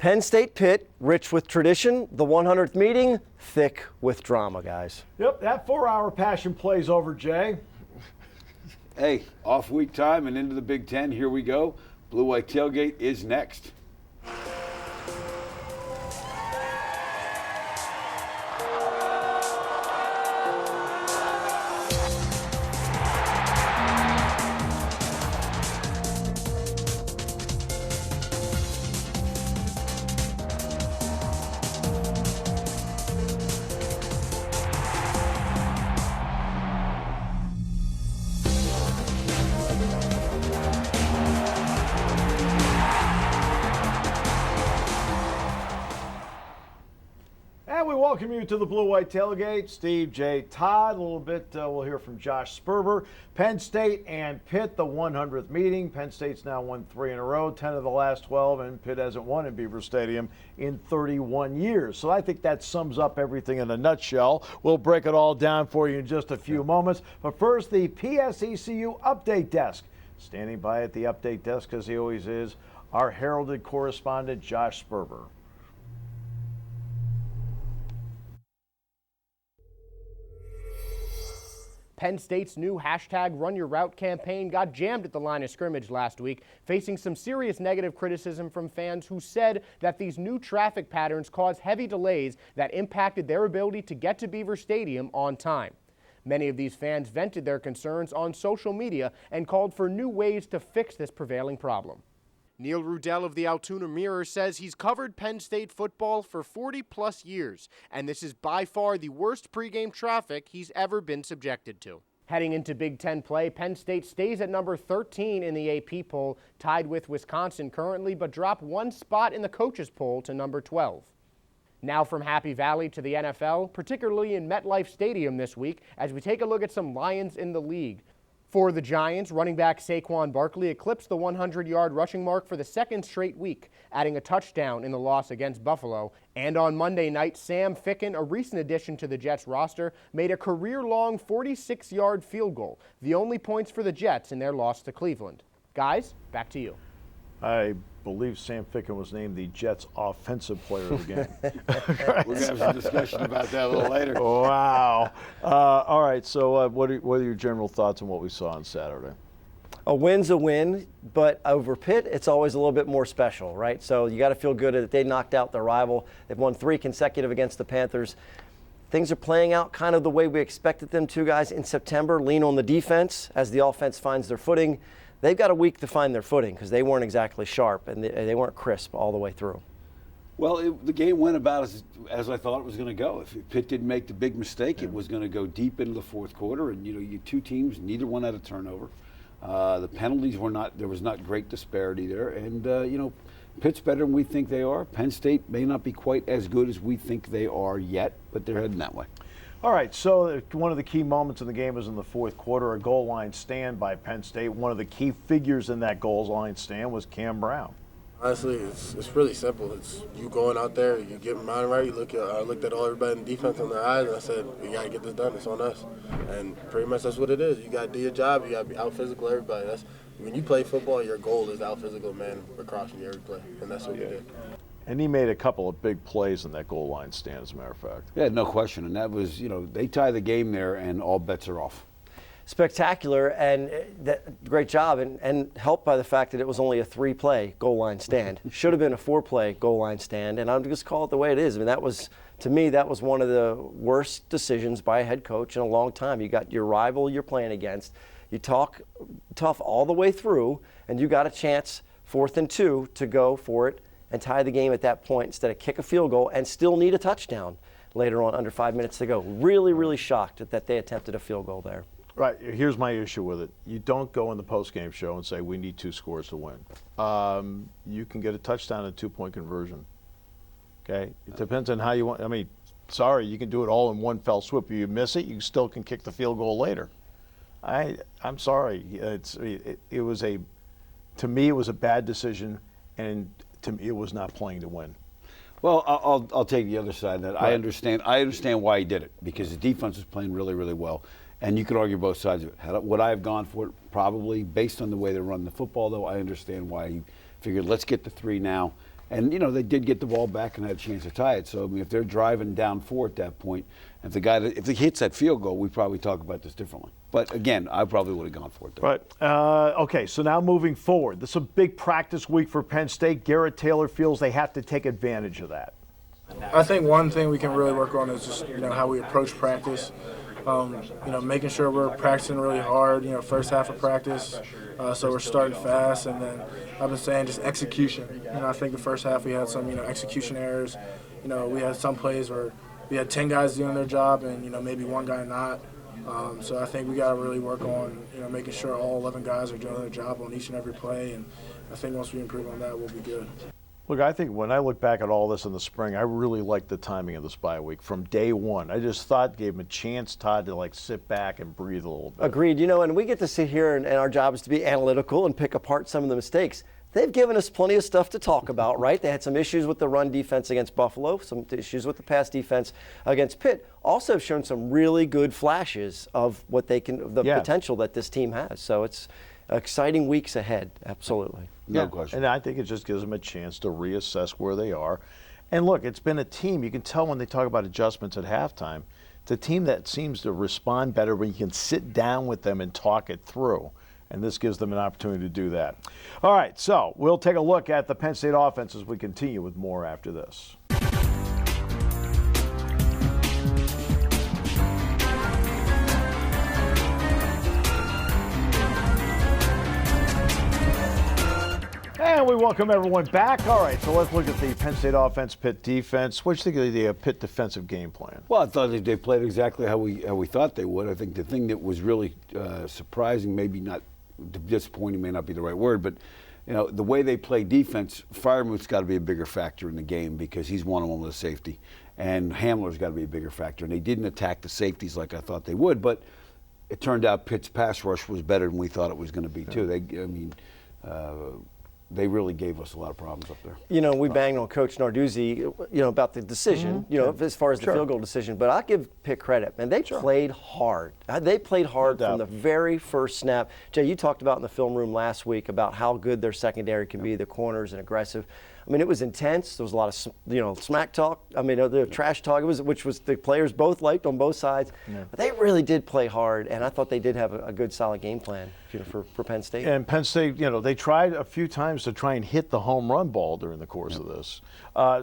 Penn State Pitt, rich with tradition. The 100th meeting, thick with drama, guys. Yep, that 4-hour passion play's over, Jay. Hey, off week time and into the Big Ten. Here we go. Blue White Tailgate is next. And we welcome you to the Blue White Tailgate. Steve, Jay, Todd. A little bit, we'll hear from Josh Sperber. Penn State and Pitt, the 100th meeting. Penn State's now won 3 in a row, 10 of the last 12, and Pitt hasn't won in Beaver Stadium in 31 years. So I think that sums up everything in a nutshell. We'll break it all down for you in just a few moments. But first, the PSECU Update Desk. Standing by at the Update Desk, as he always is, our heralded correspondent, Josh Sperber. Penn State's new #RunYourRoute campaign got jammed at the line of scrimmage last week, facing some serious negative criticism from fans who said that these new traffic patterns caused heavy delays that impacted their ability to get to Beaver Stadium on time. Many of these fans vented their concerns on social media and called for new ways to fix this prevailing problem. Neil Rudell of the Altoona Mirror says he's covered Penn State football for 40-plus years, and this is by far the worst pregame traffic he's ever been subjected to. Heading into Big Ten play, Penn State stays at number 13 in the AP poll, tied with Wisconsin currently, but dropped 1 spot in the coaches poll to number 12. Now from Happy Valley to the NFL, particularly in MetLife Stadium this week, as we take a look at some Lions in the league. For the Giants, running back Saquon Barkley eclipsed the 100-yard rushing mark for the 2nd straight week, adding a touchdown in the loss against Buffalo. And on Monday night, Sam Ficken, a recent addition to the Jets roster, made a career-long 46-yard field goal, the only points for the Jets in their loss to Cleveland. Guys, back to you. I believe Sam Ficken was named the Jets' offensive player of the game. We're going to have some discussion about that a little later. Wow. All right, so what are your general thoughts on what we saw on Saturday? A win's a win, but over Pitt, it's always a little bit more special, right? So you got to feel good that they knocked out their rival. They've won 3 consecutive against the Panthers. Things are playing out kind of the way we expected them to, guys. In September, lean on the defense as the offense finds their footing. They've got a week to find their footing because they weren't exactly sharp and they weren't crisp all the way through. Well, the game went about as I thought it was going to go. If Pitt didn't make the big mistake, it was going to go deep into the 4th quarter. And, you 2 teams, neither one had a turnover. The penalties there was not great disparity there. And, Pitt's better than we think they are. Penn State may not be quite as good as we think they are yet, but they're heading that way. All right, so one of the key moments in the game was in the 4th quarter, a goal line stand by Penn State. One of the key figures in that goal line stand was Cam Brown. Honestly, it's really simple. It's you going out there, you get your mind right. I looked at everybody in defense in their eyes, and I said, we got to get this done. It's on us. And pretty much that's what it is. You got to do your job. You got to be out-physical everybody. When you play football, your goal is out-physical man across from every play, and that's what we did. And he made a couple of big plays in that goal line stand, as a matter of fact. Yeah, no question. And that was, they tie the game there and all bets are off. Spectacular and great job and helped by the fact that it was only a 3-play goal line stand. Should have been a 4-play goal line stand, and I'll just call it the way it is. I mean, that was one of the worst decisions by a head coach in a long time. You got your rival you're playing against. You talk tough all the way through, and you got a chance, 4th and 2, to go for it and tie the game at that point instead of kick a field goal and still need a touchdown later on under 5 minutes to go. Really, really shocked that they attempted a field goal there. Right. Here's my issue with it. You don't go in the postgame show and say we need 2 scores to win. You can get a touchdown and 2-point conversion. Okay? It depends on how you want. I mean, sorry, you can do it all in one fell swoop. If you miss it, you still can kick the field goal later. I'm sorry. To me, it was a bad decision, and to me, it was not playing to win. Well, I'll take the other side of that. Right. I understand why he did it, because the defense was playing really, really well. And you could argue both sides of it. Would I have gone for it? Probably. Based on the way they run the football, though, I understand why he figured, let's get the 3 now And, they did get the ball back and had a chance to tie it. So, I mean, if they're driving down 4 at that point, if he hits that field goal, we probably talk about this differently. But, again, I probably would have gone for it, though. Right. Okay, so now moving forward. This is a big practice week for Penn State. Garrett Taylor feels they have to take advantage of that. I think one thing we can really work on is just, how we approach practice. Making sure we're practicing really hard, first half of practice, so we're starting fast, and then I've been saying just execution. I think the first half we had some, execution errors. We had some plays where we had 10 guys doing their job and, maybe one guy not. So I think we got to really work on, making sure all 11 guys are doing their job on each and every play, and I think once we improve on that, we'll be good. Look, I think when I look back at all this in the spring, I really liked the timing of this bye week from day one. I just thought gave him a chance, Todd, to sit back and breathe a little bit. Agreed. And we get to sit here and our job is to be analytical and pick apart some of the mistakes. They've given us plenty of stuff to talk about, right? They had some issues with the run defense against Buffalo, some issues with the pass defense against Pitt. Also shown some really good flashes of what they can, the potential that this team has. So it's exciting weeks ahead, absolutely. No question. And I think it just gives them a chance to reassess where they are. And look, it's been a team, you can tell when they talk about adjustments at halftime, it's a team that seems to respond better when you can sit down with them and talk it through. And this gives them an opportunity to do that. All right, so we'll take a look at the Penn State offense as we continue with more after this. And we welcome everyone back. All right, so let's look at the Penn State offense, Pitt defense. What do you think of the Pitt defensive game plan? Well, I thought they played exactly how we thought they would. I think the thing that was really surprising, maybe not disappointing, may not be the right word, but the way they play defense, Freiermuth's got to be a bigger factor in the game because he's one-on-one with a safety, and Hamler's got to be a bigger factor. And they didn't attack the safeties like I thought they would, but it turned out Pitt's pass rush was better than we thought it was going to be too. They really gave us a lot of problems up there. We banged on Coach Narduzzi, about the decision, as far as the field goal decision. But I'll give Pitt credit, man. They played hard. They played hard from the very first snap. Jay, you talked about in the film room last week about how good their secondary can be, the corners and aggressive. I mean, it was intense. There was a lot of, smack talk. I mean, the trash talk. Which was the players both liked on both sides. Yeah. But they really did play hard, and I thought they did have a good, solid game plan for Penn State. And Penn State, they tried a few times to try and hit the home run ball during the course of this.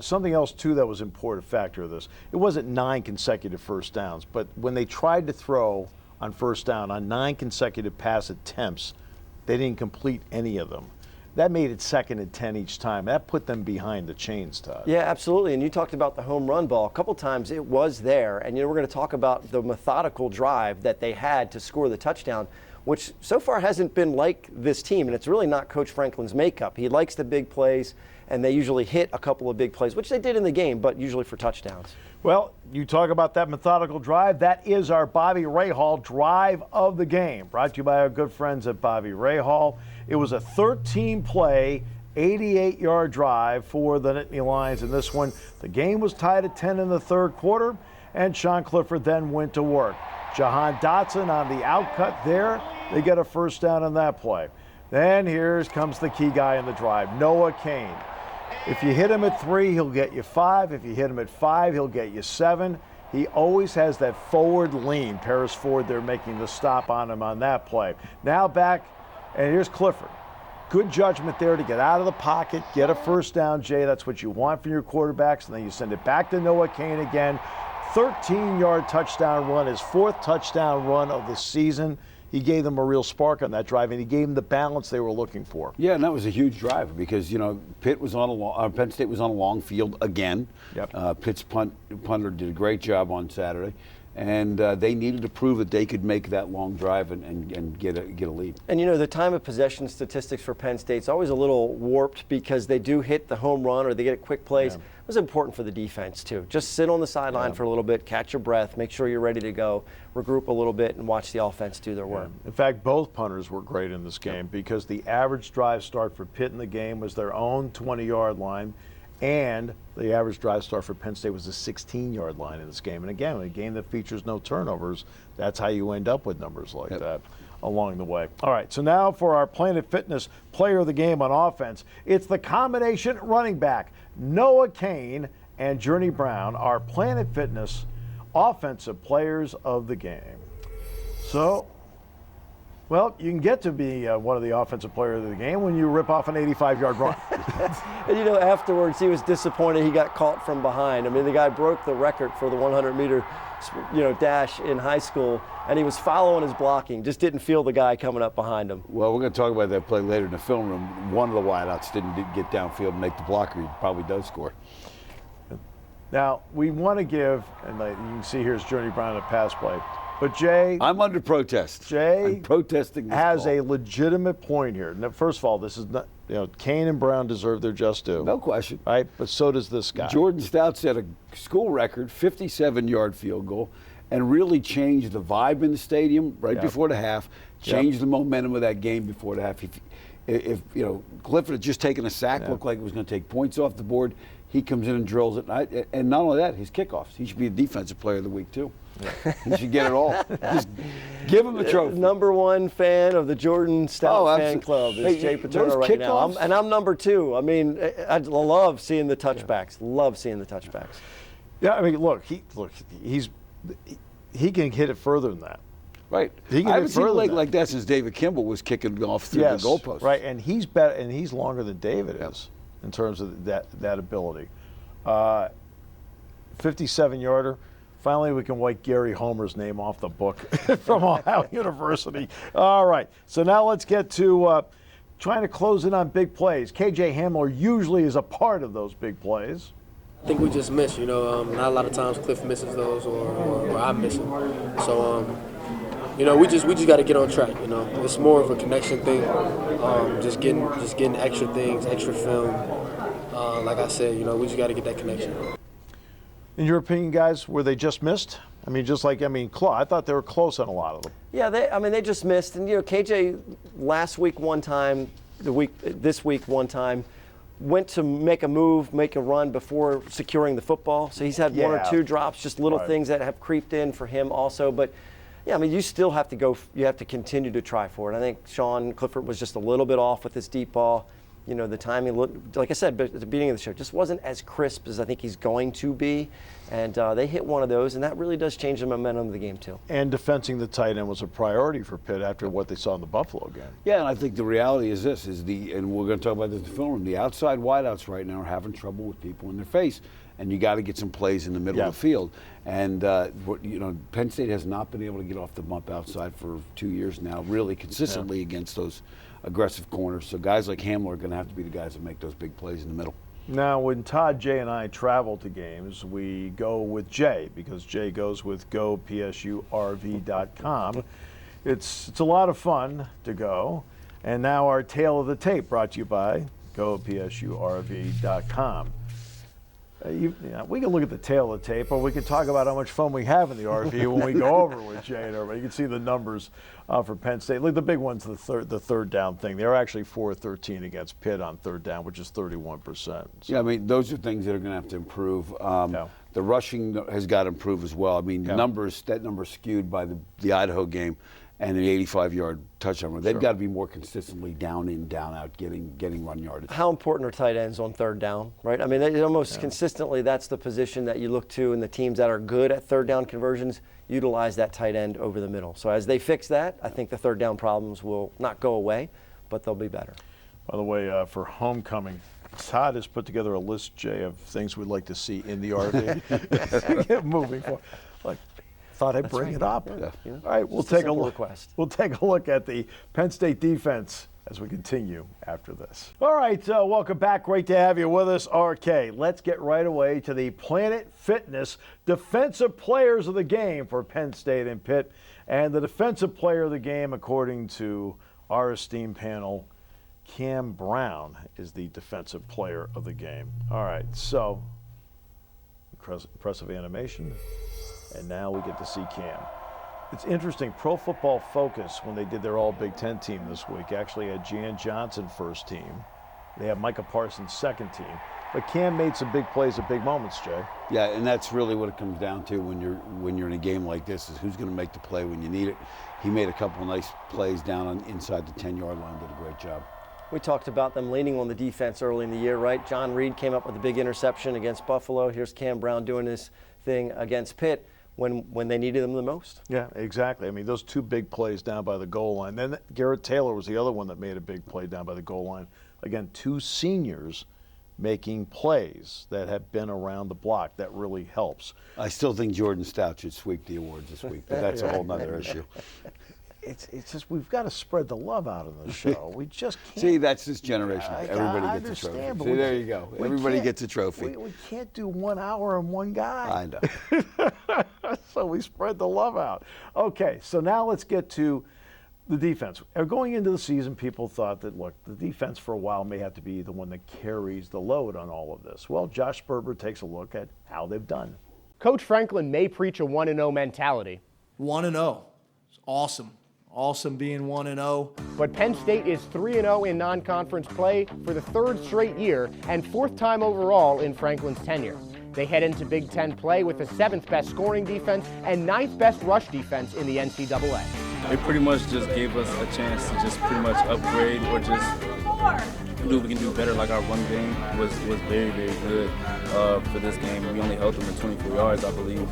Something else too that was an important factor of this. It wasn't 9 consecutive first downs, but when they tried to throw on first down on 9 consecutive pass attempts, they didn't complete any of them. That made it 2nd and 10 each time. That put them behind the chains, Todd. Yeah, absolutely. And you talked about the home run ball. A couple times it was there. And we're going to talk about the methodical drive that they had to score the touchdown, which so far hasn't been like this team. And it's really not Coach Franklin's makeup. He likes the big plays, and they usually hit a couple of big plays, which they did in the game, but usually for touchdowns. Well, you talk about that methodical drive. That is our Bobby Rahal drive of the game, brought to you by our good friends at Bobby Rahal. It was a 13-play, 88-yard drive for the Nittany Lions in this one. The game was tied at 10 in the third quarter, and Sean Clifford then went to work. Jahan Dotson on the outcut there. They get a first down on that play. Then here comes the key guy in the drive, Noah Kane. If you hit him at 3, he'll get you 5. If you hit him at 5, he'll get you 7. He always has that forward lean. Paris Ford, they're making the stop on him on that play. Now back, and here's Clifford. Good judgment there to get out of the pocket, get a first down, Jay. That's what you want from your quarterbacks. And then you send it back to Noah Kane again. 13-yard touchdown run, his 4th touchdown run of the season. He gave them a real spark on that drive, and he gave them the balance they were looking for. Yeah, and that was a huge drive because, Penn State was on a long field again. Yep. Pitt's punter did a great job on Saturday. And they needed to prove that they could make that long drive and get a lead. And the time of possession statistics for Penn State's always a little warped because they do hit the home run or they get quick plays. Yeah. It was important for the defense too. Just sit on the sideline for a little bit, catch your breath, make sure you're ready to go, regroup a little bit, and watch the offense do their work. In fact, both punters were great in this game because the average drive start for Pitt in the game was their own 20-yard line. And the average drive start for Penn State was a 16-yard line in this game. And again, a game that features no turnovers, that's how you end up with numbers like that along the way. All right, so now for our Planet Fitness player of the game on offense, it's the combination running back, Noah Kane and Journey Brown are Planet Fitness Offensive Players of the Game. So, well, you can get to be one of the offensive players of the game when you rip off an 85-yard run. And afterwards he was disappointed he got caught from behind. I mean, the guy broke the record for the 100-meter, dash in high school, and he was following his blocking, just didn't feel the guy coming up behind him. Well, we're going to talk about that play later in the film room. One of the wideouts didn't get downfield and make the blocker. He probably does score. Now, we want to give, and you can see here's Journey Brown in a pass play. But Jay, I'm under protest. Jay I'm protesting this has call. a legitimate point here. Now, first of all, this is not, Kane and Brown deserve their just due. No question. Right? But so does this guy. Jordan Stout set a school record 57-yard field goal and really changed the vibe in the stadium before the half, changed the momentum of that game before the half. If Clifford had just taken a sack, looked like it was going to take points off the board, he comes in and drills it. And not only that, his kickoffs. He should be a defensive player of the week, too. Yeah. He should get it all. Just give him the trophy. Number one fan of the Jordan Stout fan club is Jay Paterno right now. I'm number two. I mean, I love seeing the touchbacks. Love seeing the touchbacks. Yeah, I mean, look, he can hit it further than that. Right. He can I haven't seen a leg that. like that since David Kimball was kicking off through the goalpost. Right, and he's better, and he's longer than David is in terms of that ability. 57-yarder. Finally, we can wipe Gary Homer's name off the book from Ohio University. All right, so now let's get to trying to close in on big plays. KJ Hamler usually is a part of those big plays. I think we just miss, not a lot of times Cliff misses those or I miss them. So, we just got to get on track. It's more of a connection thing. Just getting extra things, extra film. Like I said, we just got to get that connection. In your opinion, guys, were they just missed? I mean, I thought they were close on a lot of them. Yeah, they just missed. And KJ last week one time, this week one time, went to make a move, make a run before securing the football. So he's had one or two drops, just little things that have creeped in for him also. But yeah, I mean, you still have to go. You have to continue to try for it. I think Sean Clifford was just a little bit off with his deep ball. The timing, like I said at the beginning of the show, just wasn't as crisp as I think he's going to be. And they hit one of those, and that really does change the momentum of the game, too. And defending the tight end was a priority for Pitt after what they saw in the Buffalo game. Yeah, and I think the reality is this, and we're going to talk about this in the film room, the outside wideouts right now are having trouble with people in their face. And you got to get some plays in the middle of the field. And, Penn State has not been able to get off the bump outside for 2 years now, really consistently against those aggressive corners. So guys like Hamler are going to have to be the guys that make those big plays in the middle. Now, when Todd, Jay, and I travel to games, we go with Jay because Jay goes with GoPSURV.com. It's a lot of fun to go. And now our Tale of the Tape brought to you by GoPSURV.com. We can look at the tail of the tape, or we can talk about how much fun we have in the RV when we go over with Jay and everybody. You can see the numbers for Penn State. Look, the big one's the third down thing. They're actually 4-13 against Pitt on third down, which is 31%. So. Yeah, I mean, those are things that are going to have to improve. The rushing has got to improve as well. I mean, that number's skewed by the Idaho game and the 85-yard touchdown. They've got to be more consistently down in, down out, getting run yardage. How important are tight ends on third down, right? I mean, almost consistently that's the position that you look to, and the teams that are good at third down conversions utilize that tight end over the middle. So as they fix that, I think the third down problems will not go away, but they'll be better. By the way, for homecoming, Todd has put together a list, Jay, of things we'd like to see in the RV. Get moving forward. Thought I'd bring it up. Yeah. All right, we'll take a look. We'll take a look at the Penn State defense as we continue after this. All right, welcome back. Great to have you with us, RK. Let's get right away to the Planet Fitness Defensive Players of the Game for Penn State and Pitt. And the Defensive Player of the Game, according to our esteemed panel, Cam Brown is the Defensive Player of the Game. All right, so impressive animation. And now we get to see Cam. It's interesting, Pro Football Focus, when they did their all Big Ten team this week, actually had Jan Johnson first team. They have Micah Parsons second team. But Cam made some big plays at big moments, Jay. Yeah, and that's really what it comes down to when you're in a game like this, is who's going to make the play when you need it. He made a couple of nice plays down inside the 10-yard line, did a great job. We talked about them leaning on the defense early in the year, right? John Reed came up with a big interception against Buffalo. Here's Cam Brown doing his thing against Pitt when they needed them the most. Yeah, exactly. I mean, those two big plays down by the goal line. Then Garrett Taylor was the other one that made a big play down by the goal line. Again, two seniors making plays that have been around the block. That really helps. I still think Jordan Stout should sweep the awards this week, but that's a whole nother issue. It's just we've got to spread the love out on the show. We just can't. See, that's this generation. Everybody I gets a trophy. understand, but See, we there can't- you go. we Everybody can't- gets a trophy. We can't do 1 hour on one guy. I know. So we spread the love out. Okay, so now let's get to the defense. Going into the season, people thought that, look, the defense for a while may have to be the one that carries the load on all of this. Well, Josh Sperber takes a look at how they've done. Coach Franklin may preach a 1-0 mentality, 1-0. It's awesome. Awesome being 1-0. but Penn State is 3-0 in non-conference play for the third straight year and fourth time overall in Franklin's tenure. They head into Big Ten play with the 7th best scoring defense and 9th best rush defense in the NCAA. It pretty much just gave us a chance to just pretty much upgrade or just do what we can do better. Like our run game was very, very good for this game. We only held them to 24 yards, I believe.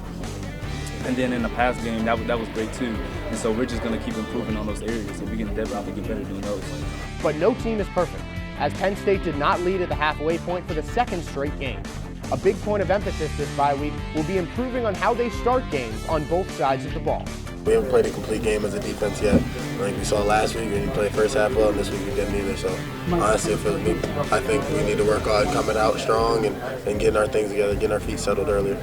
And then in the pass game, that was great too. And so we're just going to keep improving on those areas, and we can definitely get better doing those. But no team is perfect, as Penn State did not lead at the halfway point for the second straight game. A big point of emphasis this bye week will be improving on how they start games on both sides of the ball. We haven't played a complete game as a defense yet. Like we saw last week, we played first half well, and this week we didn't either. So honestly, I think we need to work on coming out strong and getting our things together, getting our feet settled earlier.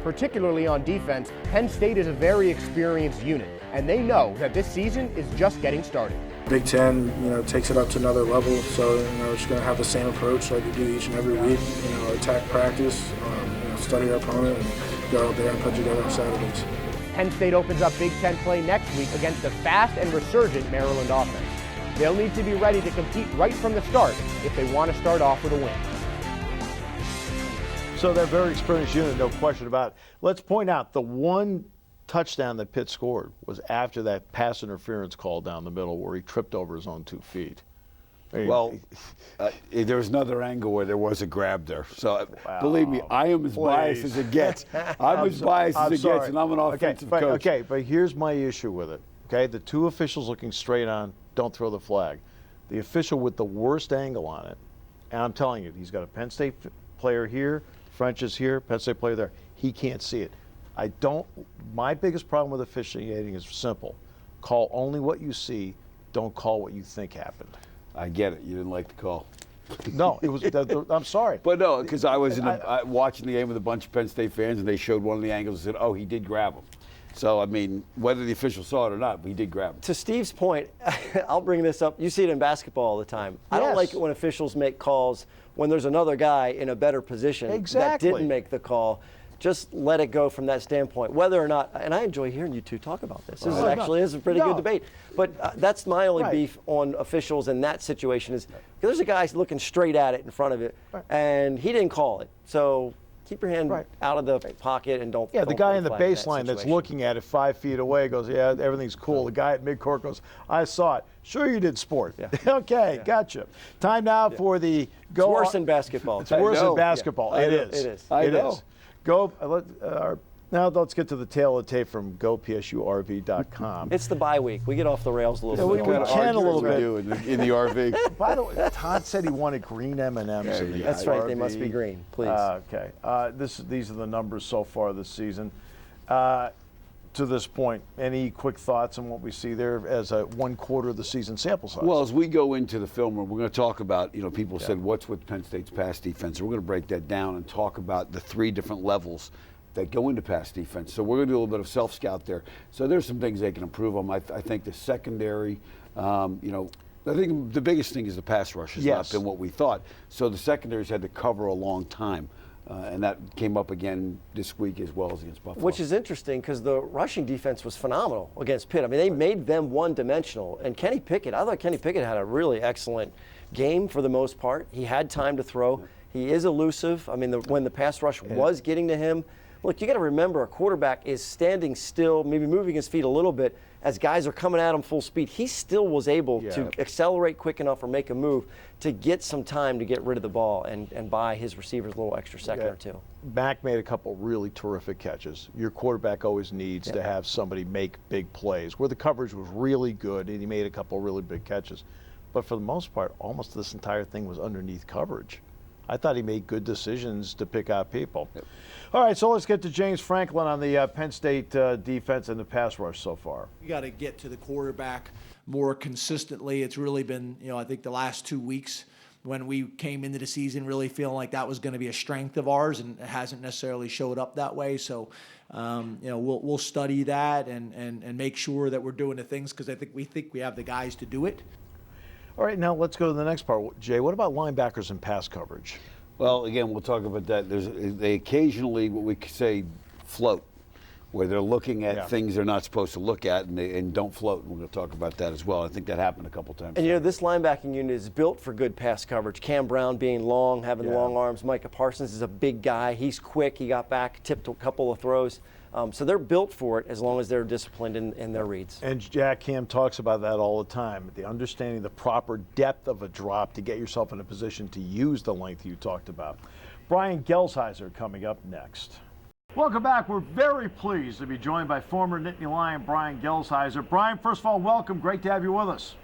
Particularly on defense, Penn State is a very experienced unit, and they know that this season is just getting started. Big Ten, takes it up to another level. So, we're just going to have the same approach like we do each and every week. Attack practice, study our opponent, and go out there and put together on Saturdays. Penn State opens up Big Ten play next week against the fast and resurgent Maryland offense. They'll need to be ready to compete right from the start if they want to start off with a win. So they're a very experienced unit, no question about it. Let's point out the one touchdown that Pitt scored was after that pass interference call down the middle where he tripped over his own 2 feet. Well, there was another angle where there was a grab there. So believe me, I am as biased as it gets. I'm as biased as it gets, and I'm an offensive coach. Okay, but here's my issue with it. Okay, the two officials looking straight on, don't throw the flag. The official with the worst angle on it, and I'm telling you, he's got a Penn State player here, French is here, Penn State player there. He can't see it. My biggest problem with officiating is simple. Call only what you see, don't call what you think happened. I get it. You didn't like the call. No, it was. I'm sorry. But no, because I was watching the game with a bunch of Penn State fans, and they showed one of the angles and said, oh, he did grab him. So, I mean, whether the official saw it or not, he did grab him. To Steve's point, I'll bring this up. You see it in basketball all the time. I don't like it when officials make calls when there's another guy in a better position that didn't make the call. Just let it go from that standpoint, whether or not, and I enjoy hearing you two talk about this. This is a pretty good debate. But that's my only beef on officials in that situation is there's a guy looking straight at it in front of it, and he didn't call it. So keep your hand out of the pocket and don't. Yeah, the guy in the baseline that that's looking at it 5 feet away goes, yeah, everything's cool. The guy at midcourt goes, I saw it. Sure you did, sport. Yeah. Okay, gotcha. Time now for the go. It's worse than basketball. It's worse than basketball. It is. It is. It is. Go. Now let's get to the tail of the tape from GoPSURV.com. It's the bye week. We get off the rails a little bit. We can a little bit. In the RV. By the way, Todd said he wanted green M&Ms in the That's right. They must be green, please. Okay. These are the numbers so far this season. To this point, any quick thoughts on what we see there as a 1/4 of the season sample size? Well, as we go into the film room, we're going to talk about, people said, what's with Penn State's pass defense? We're going to break that down and talk about the 3 different levels that go into pass defense. So we're going to do a little bit of self-scout there. So there's some things they can improve on. I think the secondary, I think the biggest thing is the pass rush has not been what we thought. So the secondaries had to cover a long time. And that came up again this week as well as against Buffalo. Which is interesting because the rushing defense was phenomenal against Pitt. I mean, they made them one-dimensional. And Kenny Pickett, I thought Kenny Pickett had a really excellent game for the most part. He had time to throw. He is elusive. I mean, when the pass rush was getting to him, look, you got to remember a quarterback is standing still, maybe moving his feet a little bit, as guys are coming at him full speed, he still was able to accelerate quick enough or make a move to get some time to get rid of the ball and buy his receivers a little extra second or two. Mack made a couple really terrific catches. Your quarterback always needs to have somebody make big plays where the coverage was really good and he made a couple really big catches. But for the most part, almost this entire thing was underneath coverage. I thought he made good decisions to pick out people. Yep. All right, so let's get to James Franklin on the Penn State defense and the pass rush so far. You got to get to the quarterback more consistently. It's really been, I think the last 2 weeks when we came into the season really feeling like that was going to be a strength of ours, and it hasn't necessarily showed up that way. So, we'll study that and make sure that we're doing the things, because we think we have the guys to do it. All right, now let's go to the next part. Jay, what about linebackers and pass coverage? Well, again, we'll talk about that. They occasionally, what we could say, float, where they're looking at things they're not supposed to look at and don't float. And we're going to talk about that as well. I think that happened a couple times. And, this linebacking unit is built for good pass coverage. Cam Brown being long, having long arms. Micah Parsons is a big guy. He's quick. He got back, tipped a couple of throws. So they're built for it as long as they're disciplined in their reads. And Jack Ham talks about that all the time, the understanding the proper depth of a drop to get yourself in a position to use the length you talked about. Brian Gelzheiser coming up next. Welcome back. We're very pleased to be joined by former Nittany Lion Brian Gelzheiser. Brian, first of all, welcome. Great to have you with us.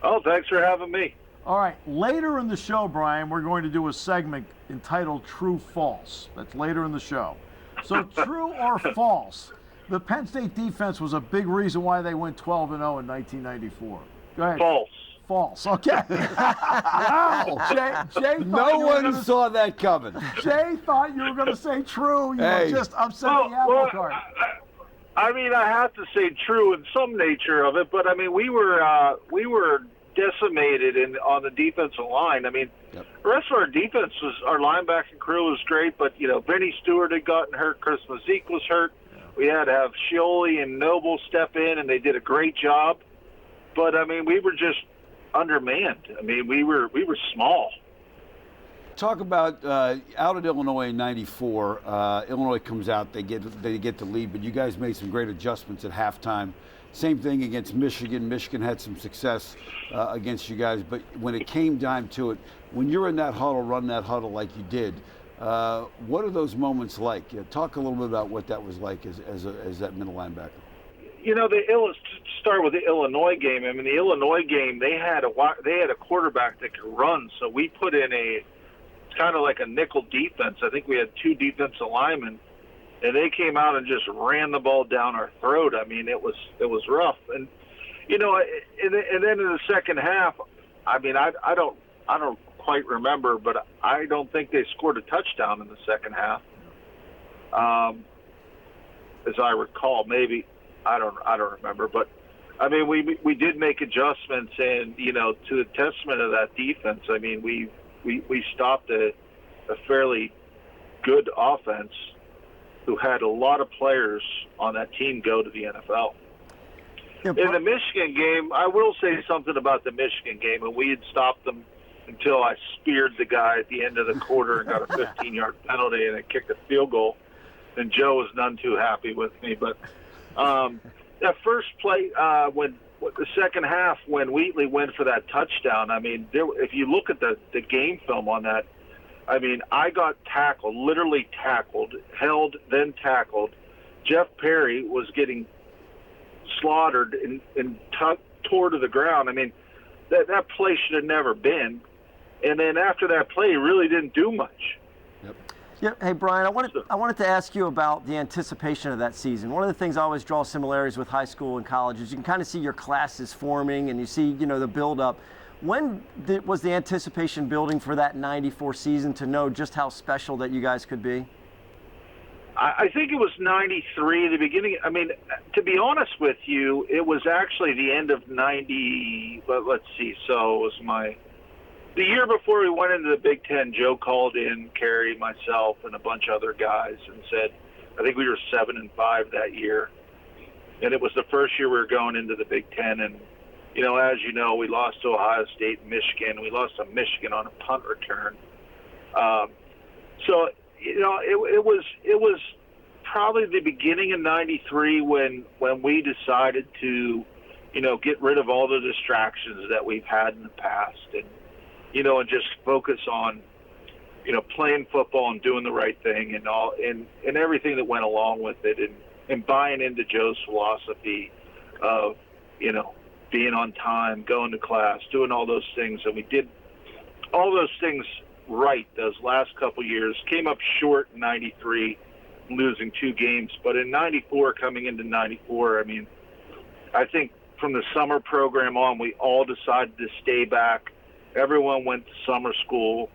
Oh, thanks for having me. All right, later in the show, Brian, we're going to do a segment entitled True False. That's later in the show. So true or false, the Penn State defense was a big reason why they went 12-0 in 1994. Go ahead. False. False. Okay. Wow. Jay no one saw that coming. Jay thought you were going to say true. You were just upset the apple cart. I mean, I have to say true in some nature of it, but I mean, we were decimated on the defensive line. I mean, the rest of our defense our linebacking crew was great, but Vinny Stewart had gotten hurt, Chris Mazik was hurt. We had to have Scioli and Noble step in, and they did a great job. But I mean, we were just undermanned. I mean, we were small. Talk about out at Illinois in '94. Illinois comes out, they get the lead, but you guys made some great adjustments at halftime. Same thing against Michigan. Michigan had some success against you guys, but when it came down to it, when you're in that huddle, run that huddle like you did, what are those moments like? Talk a little bit about what that was like as that middle linebacker. Start with the Illinois game. I mean, the Illinois game, they had a quarterback that could run, so we put in it's kind of like a nickel defense. I think we had 2 defensive linemen, and they came out and just ran the ball down our throat. I mean, it was rough. And and then in the second half, I mean, I don't quite remember, but I don't think they scored a touchdown in the second half. As I recall, maybe I don't remember, but I mean, we did make adjustments, and to the testament of that defense, I mean, we stopped a fairly good offense who had a lot of players on that team go to the NFL. In the Michigan game, I will say something about the Michigan game, and we had stopped them until I speared the guy at the end of the quarter and got a 15-yard penalty, and I kicked a field goal, and Joe was none too happy with me. But that first play, when the second half, when Wheatley went for that touchdown, I mean, if you look at the game film on that, I mean, I got tackled, literally tackled, held, then tackled. Jeff Perry was getting slaughtered and tore to the ground. I mean, that play should have never been. And then after that play, he really didn't do much. Yep. Hey, Brian, I wanted to ask you about the anticipation of that season. One of the things I always draw similarities with high school and college is you can kind of see your classes forming and you see, the build-up. When was the anticipation building for that '94 season to know just how special that you guys could be? I think it was '93, the beginning. I mean, to be honest with you, it was actually the end of '90. Let's see. So it was the year before we went into the Big Ten. Joe called in, Kerry, myself, and a bunch of other guys, and said, I think we were 7-5 that year, and it was the first year we were going into the Big Ten. And as you know, we lost to Ohio State and Michigan. We lost to Michigan on a punt return. So it was probably the beginning of '93 when we decided to, get rid of all the distractions that we've had in the past, and and just focus on, playing football and doing the right thing and everything that went along with it, and buying into Joe's philosophy of, being on time, going to class, doing all those things. And we did all those things right those last couple years. Came up short in '93, losing 2 games. But in '94, coming into '94, I think from the summer program on, we all decided to stay back. Everyone went to summer school,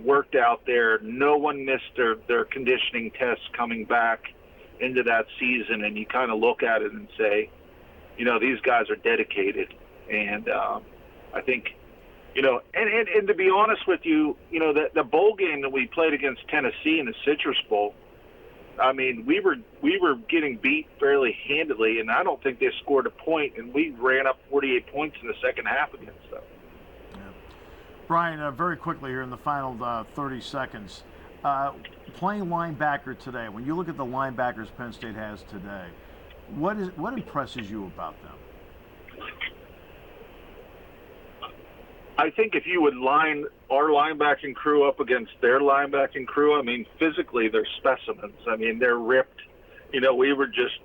worked out there. No one missed their conditioning tests coming back into that season. And you kind of look at it and say, these guys are dedicated. And I think, and to be honest with you, the bowl game that we played against Tennessee in the Citrus Bowl, we were getting beat fairly handedly, and I don't think they scored a point, and we ran up 48 points in the second half against them. Yeah. Brian, very quickly here in the final 30 seconds, playing linebacker today, when you look at the linebackers Penn State has today, what impresses you about them? I think if you would line our linebacking crew up against their linebacking crew, physically they're specimens. They're ripped. We were just,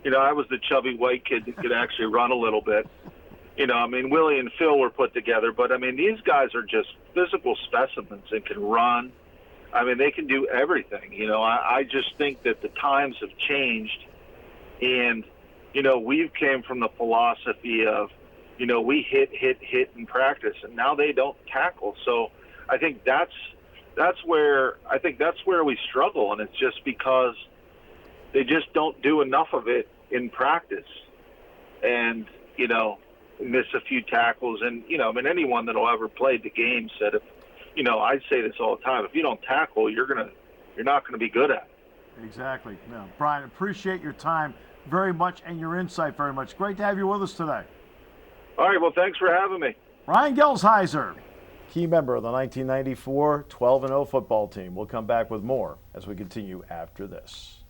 I was the chubby white kid that could actually run a little bit. Willie and Phil were put together, but these guys are just physical specimens and can run. They can do everything. I just think that the times have changed, and we've came from the philosophy of, we hit in practice, and now they don't tackle. So I think that's where we struggle, and it's just because they just don't do enough of it in practice, and miss a few tackles. And anyone that'll ever played the game said, if I say this all the time, if you don't tackle, you're not gonna be good at it. Exactly. No. Brian, appreciate your time very much and your insight very much. Great to have you with us today. All right, well, thanks for having me. Brian Gelzheiser, key member of the 1994 12-0 football team. We'll come back with more as we continue after this.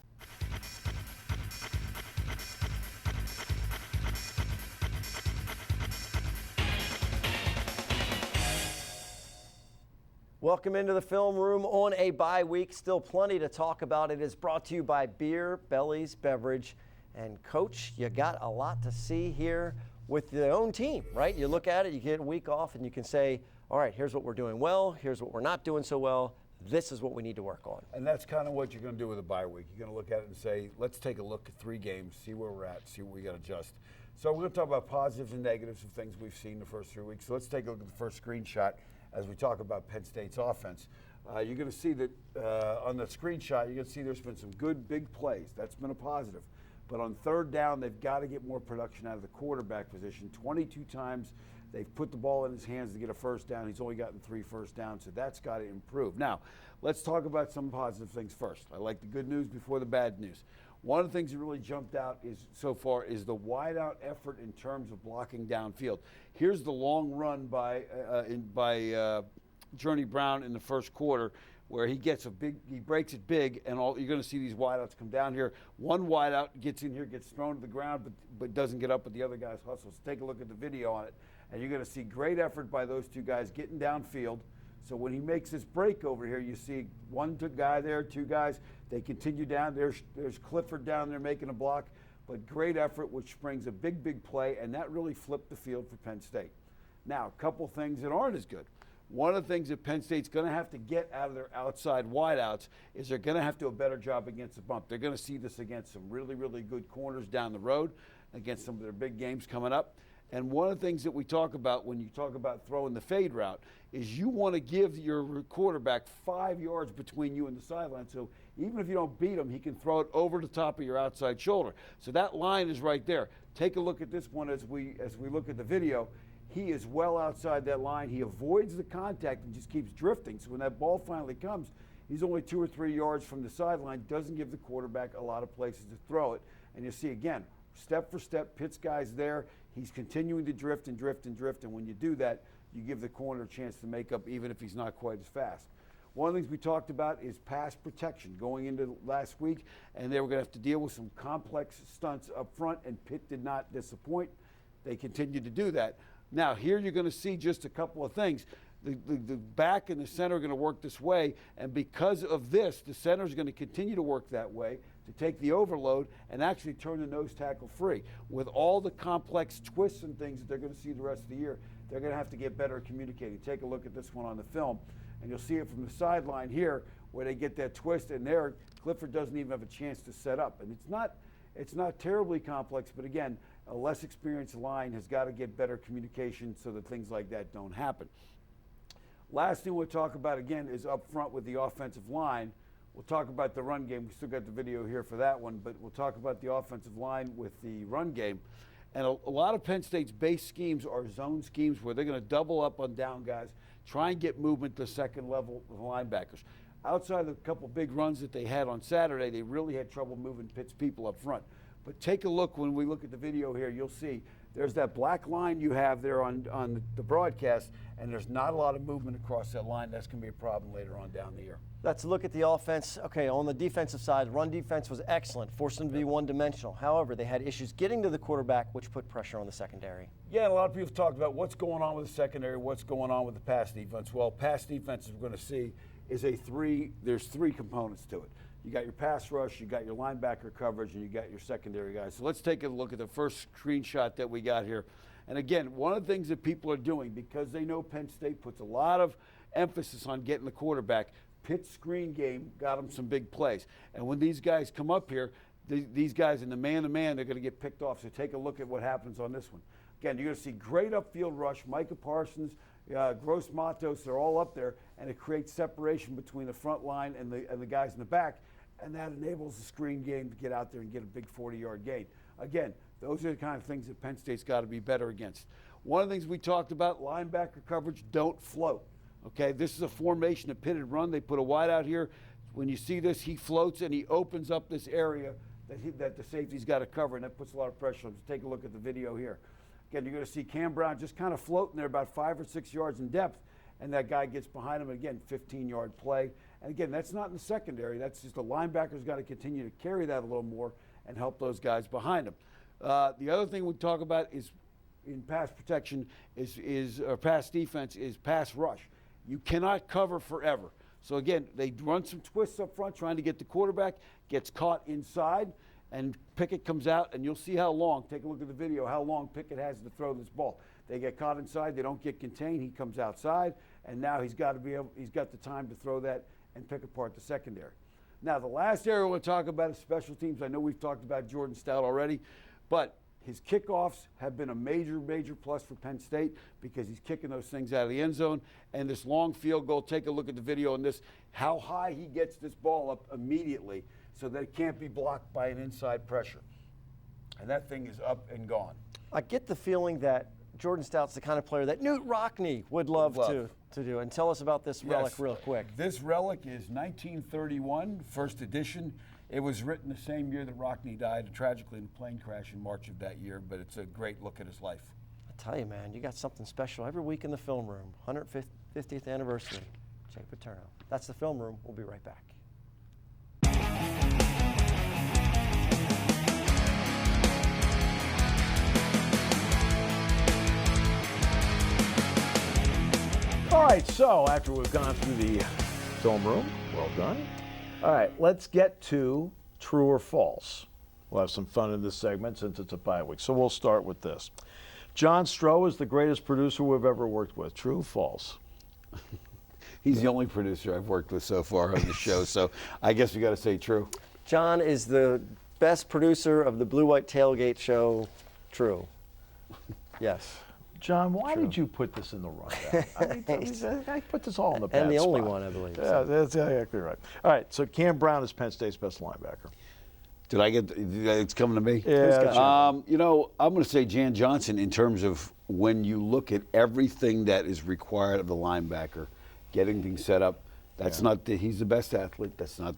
Welcome into the film room on a bye week. Still plenty to talk about. It is brought to you by Beer Belly's Beverage. And Coach, you got a lot to see here with your own team, right? You look at it, you get a week off, and you can say, all right, here's what we're doing well, here's what we're not doing so well, this is what we need to work on. And that's kind of what you're going to do with a bye week. You're going to look at it and say, let's take a look at 3 games, see where we're at, see what we got to adjust. So we're going to talk about positives and negatives of things we've seen the first 3 weeks. So let's take a look at the first screenshot as we talk about Penn State's offense. You're going to see that on the screenshot, you're going to see there's been some good big plays. That's been a positive. But on third down, they've got to get more production out of the quarterback position. 22 times they've put the ball in his hands to get a first down. He's only gotten 3 first downs, so that's got to improve. Now, let's talk about some positive things first. I like the good news before the bad news. One of the things that really jumped out so far is the wideout effort in terms of blocking downfield. Here's the long run by Journey Brown in the first quarter, where he breaks it big, and you're going to see these wideouts come down here. One wideout gets in here, gets thrown to the ground, but doesn't get up, but the other guys hustle. So take a look at the video on it, and you're going to see great effort by those 2 guys getting downfield. So when he makes this break over here, you see 1 guy there, 2 guys. They continue down. There's Clifford down there making a block, but great effort, which brings a big play, and that really flipped the field for Penn State. Now, a couple things that aren't as good. One of the things that Penn State's going to have to get out of their outside wideouts is they're going to have to do a better job against the bump. They're going to see this against some really good corners down the road, against some of their big games coming up. And one of the things that we talk about when you talk about throwing the fade route is you want to give your quarterback 5 yards between you and the sideline. So even if you don't beat him, he can throw it over the top of your outside shoulder. So that line is right there. Take a look at this one as we look at the video. He is well outside that line. He avoids the contact and just keeps drifting. So when that ball finally comes, he's only 2 or 3 yards from the sideline, doesn't give the quarterback a lot of places to throw it. And you see, again, step for step, Pitt's guy's there. He's continuing to drift and drift and drift. And when you do that, you give the corner a chance to make up even if he's not quite as fast. One of the things we talked about is pass protection going into last week, and they were going to have to deal with some complex stunts up front, and Pitt did not disappoint. They continued to do that. Now, here you're going to see just a couple of things. The back and the center are going to work this way, and because of this, the center is going to continue to work that way to take the overload and actually turn the nose tackle free. With all the complex twists and things that they're going to see the rest of the year, they're going to have to get better at communicating. Take a look at this one on the film, and you'll see it from the sideline here where they get that twist, and there Clifford doesn't even have a chance to set up. And it's not terribly complex, but again, a less experienced line has got to get better communication so that things like that don't happen. Last thing we'll talk about again is up front with the offensive line. We'll talk about the run game. We still got the video here for that one, but we'll talk about the offensive line with the run game. And a lot of Penn State's base schemes are zone schemes where they're going to double up on down guys, try and get movement to second level with the linebackers. Outside of the couple big runs that they had on Saturday, they really had trouble moving Pitt's people up front. But take a look when we look at the video here, you'll see there's that black line you have there on the broadcast, and there's not a lot of movement across that line. That's going to be a problem later on down the year. Let's look at the offense. Okay, on the defensive side, run defense was excellent, forced them to be one-dimensional. However, they had issues getting to the quarterback, which put pressure on the secondary. Yeah, a lot of people have talked about what's going on with the secondary, what's going on with the pass defense. Well, pass defense, as we're going to see, is there's three components to it. You got your pass rush, you got your linebacker coverage, and you got your secondary guys. So let's take a look at the first screenshot that we got here. And again, one of the things that people are doing, because they know Penn State puts a lot of emphasis on getting the quarterback, Pitt's screen game got them some big plays. And when these guys come up here, these guys in the man-to-man, they're going to get picked off. So take a look at what happens on this one. Again, you're going to see great upfield rush. Micah Parsons, Gross Matos, they're all up there, and it creates separation between the front line and the guys in the back, and that enables the screen game to get out there and get a big 40-yard gain. Again, those are the kind of things that Penn State's got to be better against. One of the things we talked about, linebacker coverage, don't float. Okay, this is a formation that Pitt had run. They put a wide out here. When you see this, he floats and he opens up this area that the safety's got to cover, and that puts a lot of pressure on him. So take a look at the video here. Again, you're going to see Cam Brown just kind of floating there about 5 or 6 yards in depth, and that guy gets behind him, and again, 15-yard play. And again, that's not in the secondary. That's just the linebackers got to continue to carry that a little more and help those guys behind them. The other thing we talk about is in pass protection or pass defense is pass rush. You cannot cover forever. So again, they run some twists up front trying to get the quarterback, gets caught inside, and Pickett comes out, and you'll see how long, take a look at the video, how long Pickett has to throw this ball. They get caught inside, they don't get contained, he comes outside, and now he's got the time to throw that and pick apart the secondary. Now, the last area we'll talk about is special teams. I know we've talked about Jordan Stout already, but his kickoffs have been a major, major plus for Penn State because he's kicking those things out of the end zone. And this long field goal, take a look at the video on this, how high he gets this ball up immediately so that it can't be blocked by an inside pressure. And that thing is up and gone. I get the feeling that Jordan Stout's the kind of player that Knute Rockne would love to do. And tell us about this relic real quick. This relic is 1931, first edition. It was written the same year that Rockne died, tragically in a plane crash in March of that year, but it's a great look at his life. I tell you, man, you got something special every week in the film room. 150th anniversary, Jay Paterno. That's the film room. We'll be right back. All right, so after we've gone through the film room, well done. All right, let's get to true or false. We'll have some fun in this segment since it's a bye week. So we'll start with this. John Stroh is the greatest producer we've ever worked with. True or false? He's the only producer I've worked with so far on the show, so I guess we got to say true. John is the best producer of the Blue White Tailgate show. True. Yes. John, why did you put this in the rundown? I put this all in the bad And the only spot. one, I believe. Yeah, that's exactly right. All right, so Cam Brown is Penn State's best linebacker. Did I get it's coming to me? Yeah. You know, I'm going to say Jan Johnson in terms of when you look at everything that is required of the linebacker, getting things set up. That's not he's the best athlete. That's not,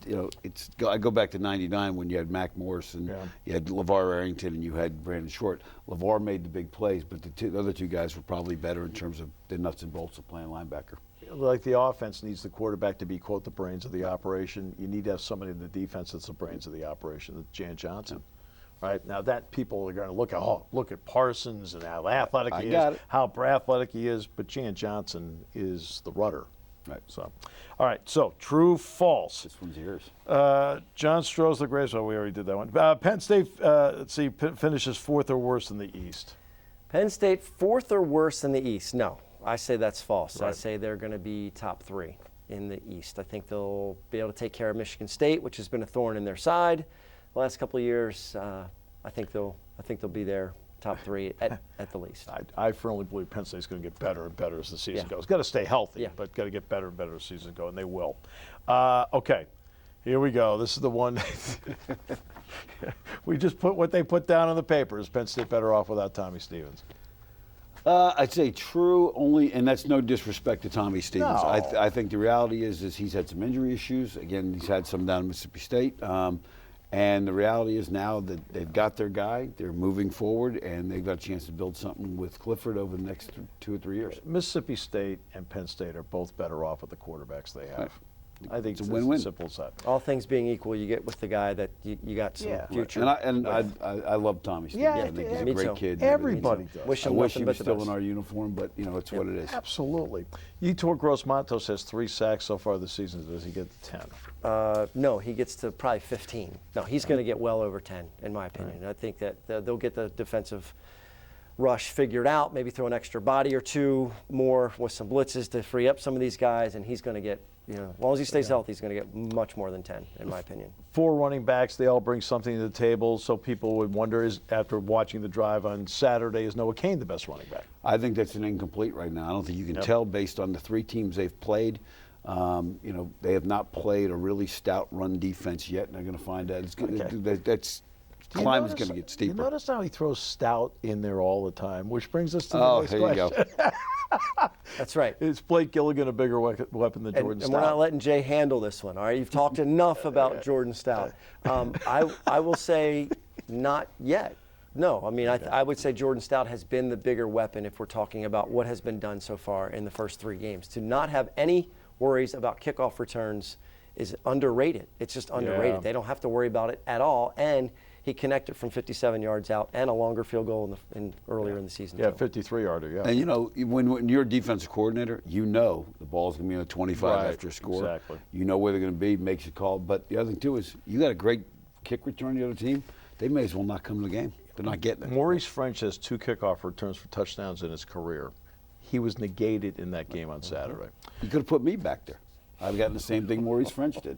I go back to 99 when you had Mac Morris and you had LeVar Arrington and you had Brandon Short. LeVar made the big plays, but the other two guys were probably better in terms of the nuts and bolts of playing linebacker. like the offense needs the quarterback to be, quote, the brains of the operation. You need to have somebody in the defense that's the brains of the operation. That's Jan Johnson. Right now, that people are going to look at Parsons and how athletic he is, how athletic he is, but Jan Johnson is the rudder. Right. So, all right. So, true, false. This one's yours. John Stroh's the greatest. Oh, we already did that one. Penn State, let's see, finishes 4th or worse in the East. Penn State 4th or worse in the East? No, I say that's false. Right. I say they're going to be top 3 in the East. I think they'll be able to take care of Michigan State, which has been a thorn in their side the last couple of years. I think they'll be there. Top 3 at the least. I firmly believe Penn State's going to get better and better as the season goes. Got to stay healthy, but got to get better and better as the season goes, and they will. Okay, here we go. This is the one. We just put what they put down on the paper. Is Penn State better off without Tommy Stevens? I'd say true only, and that's no disrespect to Tommy Stevens. No. I think the reality is he's had some injury issues. Again, he's had some down in Mississippi State. And the reality is now that they've got their guy, they're moving forward, and they've got a chance to build something with Clifford over the next 2 or 3 years. Mississippi State and Penn State are both better off with the quarterbacks they have. I think it's a win-win. As simple as that. All things being equal, you get with the guy that you got some future. And I love Tommy Stevens. Yeah, I think he's a me great too. kid. Everybody does. Wish I him wish nothing he but was the still best. in our uniform, but it's what it is. Absolutely. Yetur Gross-Matos has 3 sacks so far this season. Does he get to 10? No, he gets to probably 15. No, he's going to get well over 10, in my opinion. Right. I think that they'll get the defensive rush figured out, maybe throw an extra body or 2 more with some blitzes to free up some of these guys, and he's going to get, as long as he stays healthy, he's going to get much more than 10, in my opinion. 4 running backs, they all bring something to the table, so people would wonder, after watching the drive on Saturday, is Noah Kane the best running back? I think that's an incomplete right now. I don't think you can tell based on the 3 teams they've played. They have not played a really stout run defense yet, and they're going to find out. Climb is going to get steeper. You notice how he throws stout in there all the time, which brings us to the next question. You go. That's right. Is Blake Gilligan a bigger weapon than Jordan Stout? And we're not letting Jay handle this one, all right? You've talked enough about Jordan Stout. I will say not yet. No, I mean, I would say Jordan Stout has been the bigger weapon if we're talking about what has been done so far in the first 3 games. To not have any worries about kickoff returns is underrated. It's just underrated. Yeah. They don't have to worry about it at all. And he connected from 57 yards out and a longer field goal earlier in the season. Yeah, 53-yarder, yeah. And, when you're a defensive coordinator, the ball's going to be on a 25 after a score. Exactly. You know where they're going to be, makes a call. But the other thing, too, is you got a great kick return the other team. They may as well not come to the game. They're not getting it. Maurice French has 2 kickoff returns for touchdowns in his career. He was negated in that game on Saturday. You could have put me back there. I've gotten the same thing Maurice French did.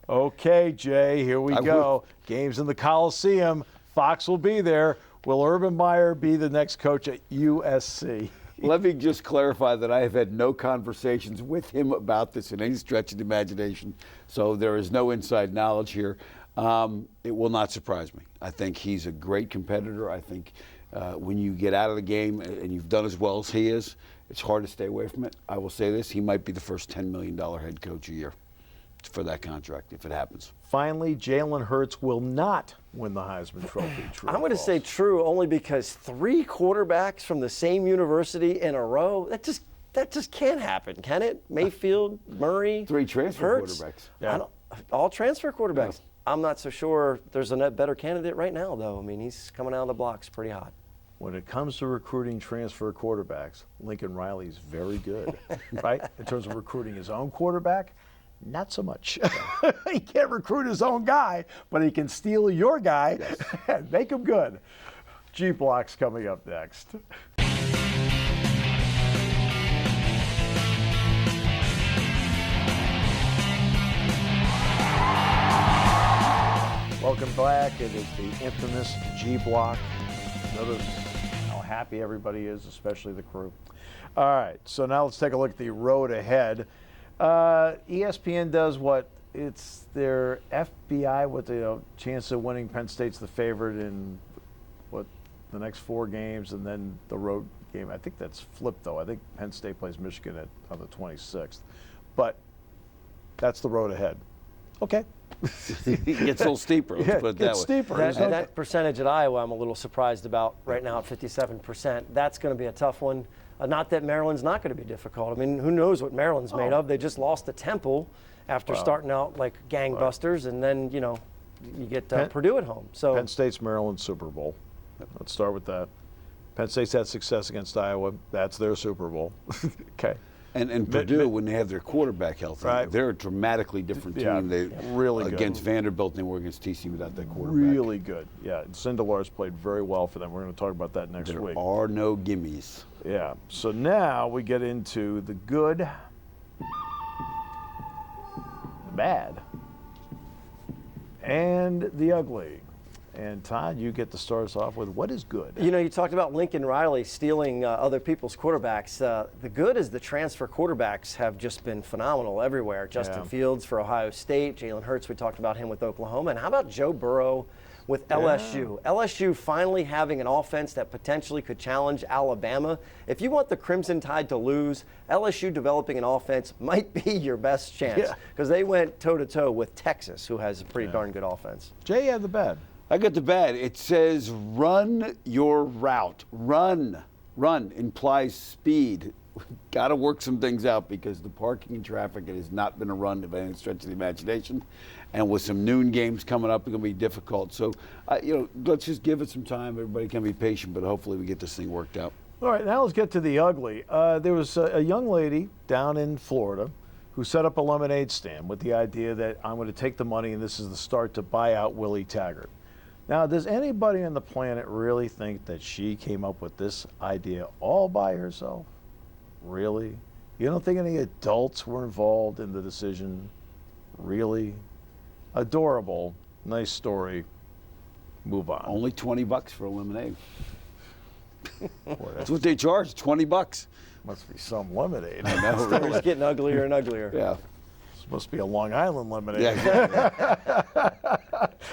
Okay, Jay, here we go. Games in the Coliseum. Fox will be there. Will Urban Meyer be the next coach at USC? Let me just clarify that I have had no conversations with him about this in any stretch of the imagination, so there is no inside knowledge here. It will not surprise me. I think he's a great competitor. I think when you get out of the game and you've done as well as he is, it's hard to stay away from it. I will say this, he might be the first $10 million head coach a year for that contract if it happens. Finally, Jalen Hertz will not win the Heisman Trophy. True I'm going to say true only because 3 quarterbacks from the same university in a row, that just can't happen, can it? Mayfield, Murray, 3 transfer Hertz. quarterbacks. Yeah. All transfer quarterbacks. Yeah. I'm not so sure there's a better candidate right now, though. I mean, he's coming out of the blocks pretty hot. When it comes to recruiting transfer quarterbacks, Lincoln Riley's very good, right? In terms of recruiting his own quarterback, not so much. He can't recruit his own guy, but he can steal your guy and make him good. G-Block's coming up next. Welcome back. It is the infamous G-Block. Notice how happy everybody is, especially the crew. All right, so now let's take a look at the road ahead. ESPN does what? It's their FBI with the chance of winning. Penn State's the favorite in the next 4 games, and then the road game. I think that's flipped though. I think Penn State plays Michigan on the 26th, but that's the road ahead. Okay. It gets a little steeper. Let's put it that way. Steeper. That percentage at Iowa, I'm a little surprised about right now at 57%. That's going to be a tough one. Not that Maryland's not going to be difficult. I mean, who knows what Maryland's made of? They just lost to Temple after starting out like gangbusters, and then, you know, you get Purdue at home. So Penn State's Maryland's Super Bowl. Let's start with that. Penn State's had success against Iowa. That's their Super Bowl. Okay. And Purdue, when they have their quarterback healthy, they're a dramatically different team. They really good. Against Vanderbilt, they were against TCU without that quarterback. Really good. Yeah, Sindelar's played very well for them. We're going to talk about that next week. There are no gimmies. Yeah. So now we get into the good, the bad, and the ugly. And Todd, you get to start us off with what is good. You know, you talked about Lincoln Riley stealing other people's quarterbacks. The good is the transfer quarterbacks have just been phenomenal everywhere. Justin Fields for Ohio State, Jalen Hertz, we talked about him with Oklahoma. And how about Joe Burrow with LSU? LSU finally having an offense that potentially could challenge Alabama. If you want the Crimson Tide to lose, LSU developing an offense might be your best chance, because they went toe-to-toe with Texas, who has a pretty darn good offense. Jay, you have the bad. I got the bad. It says run your route. Run. Run implies speed. Got to work some things out, because the parking and traffic, it has not been a run by any stretch of the imagination. And with some noon games coming up, it's going to be difficult. So, you know, let's just give it some time. Everybody can be patient, but hopefully we get this thing worked out. All right, now let's get to the ugly. There was a young lady down in Florida who set up a lemonade stand with the idea that I'm going to take the money and this is the start to buy out Willie Taggart. Now, does anybody on the planet really think that she came up with this idea all by herself? Really? You don't think any adults were involved in the decision? Really? Adorable. Nice story. Move on. Only $20 for a lemonade. That's what they charge, $20. Must be some lemonade. I know. It's really getting uglier and uglier. Yeah. This must be a Long Island lemonade. Yeah.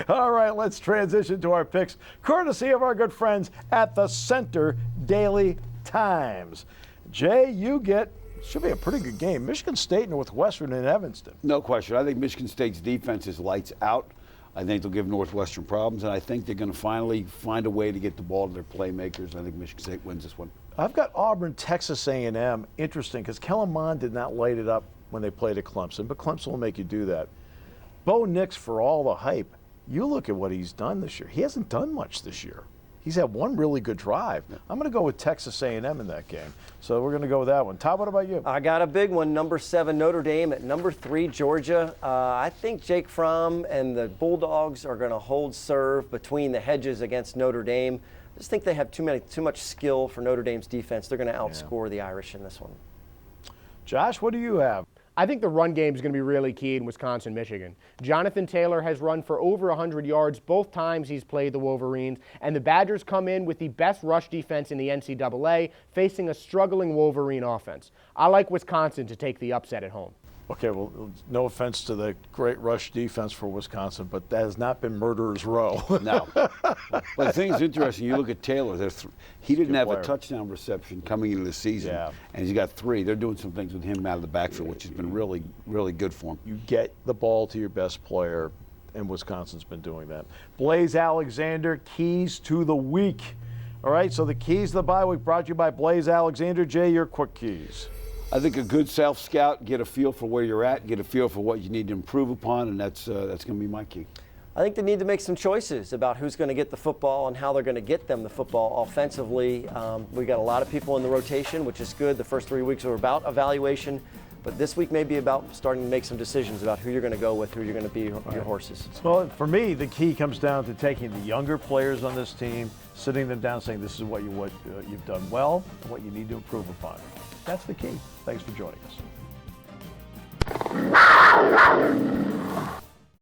All right, let's transition to our picks, courtesy of our good friends at the Center Daily Times. Jay, you get, should be a pretty good game, Michigan State, Northwestern, and Evanston. No question. I think Michigan State's defense is lights out. I think they'll give Northwestern problems, and I think they're going to finally find a way to get the ball to their playmakers. I think Michigan State wins this one. I've got Auburn, Texas A&M. Interesting, because Kellen Mond did not light it up when they played at Clemson, but Clemson will make you do that. Bo Nix, for all the hype, you look at what he's done this year. He hasn't done much this year. He's had one really good drive. I'm going to go with Texas A&M in that game. So we're going to go with that one. Todd, what about you? I got a big one, number 7 Notre Dame at number 3 Georgia. I think Jake Fromm and the Bulldogs are going to hold serve between the hedges against Notre Dame. I just think they have too much skill for Notre Dame's defense. They're going to outscore the Irish in this one. Josh, what do you have? I think the run game is going to be really key in Wisconsin, Michigan. Jonathan Taylor has run for over 100 yards both times he's played the Wolverines, and the Badgers come in with the best rush defense in the NCAA, facing a struggling Wolverine offense. I like Wisconsin to take the upset at home. Okay, well, no offense to the great rush defense for Wisconsin, but that has not been Murderer's Row. No. But the thing is interesting, you look at Taylor, he didn't have a touchdown reception coming into the season, and he's got 3. They're doing some things with him out of the backfield, which has been really, really good for him. You get the ball to your best player, and Wisconsin's been doing that. Blaze Alexander, keys to the week. All right, so the keys to the bye week brought to you by Blaze Alexander. Jay, your quick keys. I think a good self-scout, get a feel for where you're at, get a feel for what you need to improve upon, and that's going to be my key. I think they need to make some choices about who's going to get the football and how they're going to get them the football offensively. We got a lot of people in the rotation, which is good. The first 3 weeks were about evaluation, but this week may be about starting to make some decisions about who you're going to go with, who you're going to be your horses. Well, for me, the key comes down to taking the younger players on this team, sitting them down, saying this is what you've done well and what you need to improve upon. That's the key. Thanks for joining us.